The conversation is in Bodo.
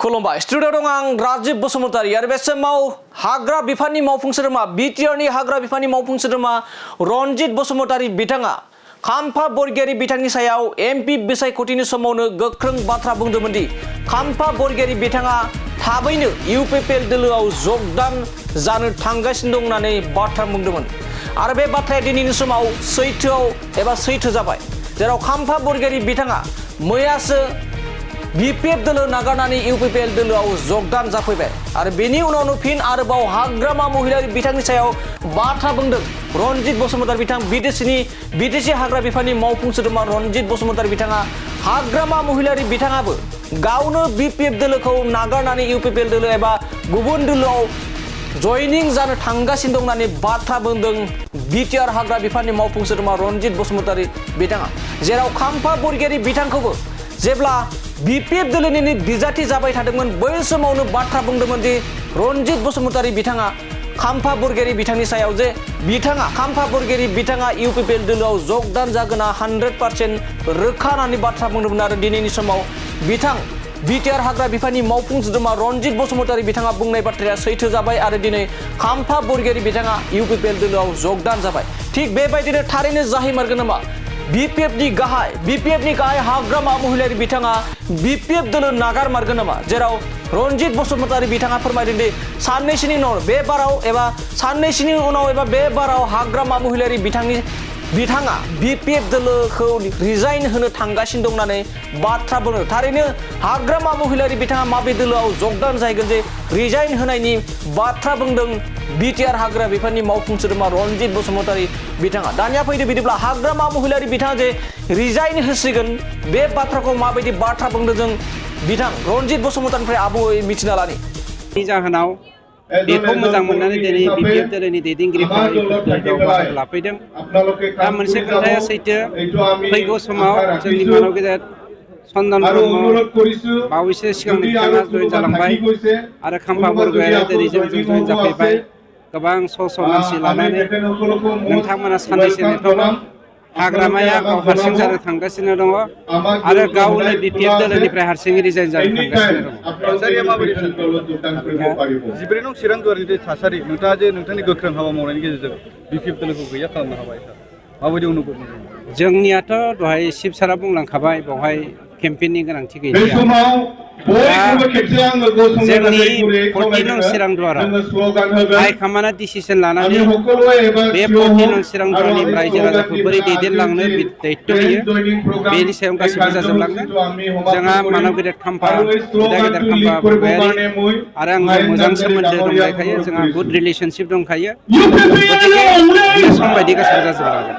खुलुमबाय स्टुडिअ दं आं राजीव बसुमतारी आरो बे समाव हाग्रा बिफाननि मावफुं सोद्रोमा बिटिआरनि हाग्रा बिफाननि मावफुं सोद्रोमा रनजित बसुमतारी बिथाङा खाम्फा बरगयारी बिथांनि सायाव एमपि बिसायख'थिनि समावनो गोख्रों बाथ्रा बुंदोंमोन दि खाम्फा बरगयारी बिथाङा थाबैनो इउपिपिएल दोलोआव जगदान जानो थांगासिनो दं होननानै बाथ्रा बुंदोंमोन आरो बे बाथ्राया दिनैनि समाव सैथो जाबाय जेराव खाम्फा बरगयारी बिथाङा मैयासो बिपिएफ दोलो नागारनानै इउपिपिएल दोलोआव जगदान जाफैबाय आरो बेनि उनावनो फिन आरोबाव हाग्रामा महिलारी बिथांनि सायाव बाथ्रा बुंदों रनजित बसुमतारी बिथां बिटिसि हाग्रा बिफाननि मावफुं सोद्रोमा रनजित बसुमतारी बिथाङा हाग्रामा महिलारी बिथाङाबो गावनो बिपिएफ दोलोखौ नागारनानै इउपिपिएल दोलो एबा गुबुन दोलोआव जयनिं जानो थांगासिनो दं होननानै बाथ्रा बुंदों बिटिआर हाग्रा बिफाननि मावफुं सोद्रोमा रनजित बसुमतारी बिथाङा जेराव खाम्फा बरगयारी बिथांखौबो जेब्ला बिपिएफ दोलोनि बिजाथि जाबाय थादोंमोन बै समावनो बाथ्रा बुंदोंमोन दि रनजित बसुमतारी बिथाङा खाम्फा बरगयारी बिथांनि सायाव जे खाम्फा बरगयारी बिथाङा इउपिपिएल दोलोआव जगदान जागोना 100% रोखा होननानै बाथ्रा बुंदोंमोन आरो दिनैनि समाव बिटिआर हाग्रा बिफाननि मावफुं सोद्रोमा रनजित बसुमतारी बिथाङा बुंनाय बाथ्राया सैथो जाबाय आरो दिनै खाम्फा बरगयारी बिथाङा इउपिपिएल दोलोआव जगदान जाबाय थिग बेबायदिनो थारैनो जाहैमारगोन नामा बिपिएफनि गाहाय हाग्रामा महिलारी बिथाङा बिपिएफ दोलो नागारमारगोन नामा जेराव रनजित बसुमतारी बिथाङा फोरमायदों दि साननैसोनि उनाव एबा बे बाराव हाग्रामा महिलारी बिथाङा बिपिएफ दोलोखौ रिजाइन होनो थांगासिनो दं होननानै बाथ्रा बुङो थारैनो हाग्रामा महिलारी बिथाङा माबे दोलोआव जगदान जाहैगोन जे रिजाइन होनायनि बाथ्रा बुंदों बिटिआर हाग्रा बिफाननि मावफुं सोद्रोमा रनजित बसुमतारी बिथाङा दानिया फैदो बिदिब्ला हाग्रामा महिलारी बिथाङा जे रिजाइन होसिगोन बे बाथ्राखौ माबायदि बाथ्रा बुंदों जों बिथां रनजित बसुमतारीनिफ्राय आबुङै मिथिना लानि जाहोनाव बेखौ मोजां मोननानै दिनै बिपिएफ दोलोनि दैदेनगिरिफ्रा बाहागो लाफैदों दा मोनसे खोथाया सैथो फैगौ समाव जोंनि मानव गेदेर चन्दन ब्रह्म बावैसो सिगां बिथाङा जयेन जालांबाय आरो खाम्फा बरगयारिया दिनै जोंजों जयेन जाफैबाय गोबां स' मानसि लानानै नोंथांमोना साननैसो नेथ'बाव हाग्रामाया गाव हारसिं जानो थांगासिनो दङ आरो गावनो बिपिएफ दोलोनिफ्राय हारसिङै रिजाइन जानो थांगासिनो दङ। 14 नं चिरां दुवारनि थासारि नोंथाङा जे नोंथांनि गोख्रों हाबा मावनायनि गेजेरजों बिपिएफ दोलोखौ गैया खालामनो हाबाय माबायदि अनुभव मोनो जोंनियाथ' दहाय शिब सारा बुंलांखाबाय बेवहाय केम्पेइननि गोनांथि गैलिया जोंनि 14 नं चिरां दुवाराव हाइकमान्डआ डिसिसन लानानै बे 14 नं चिरां दुवारनि रायजो राजाखौ बोरै दैदेनलांनो दायित्व होयो बेनि सायाव गासिबो जाजोबलांगोन जोंहा मानव गेदेर खाम्फा बरगयारी आरो आंजों मोजां सोमोन्दो दंलायखायो जोंहा गुड रिलेशनशिप दंखायो गतिके बे सम बायदि गासिबो जाजोबलांगोन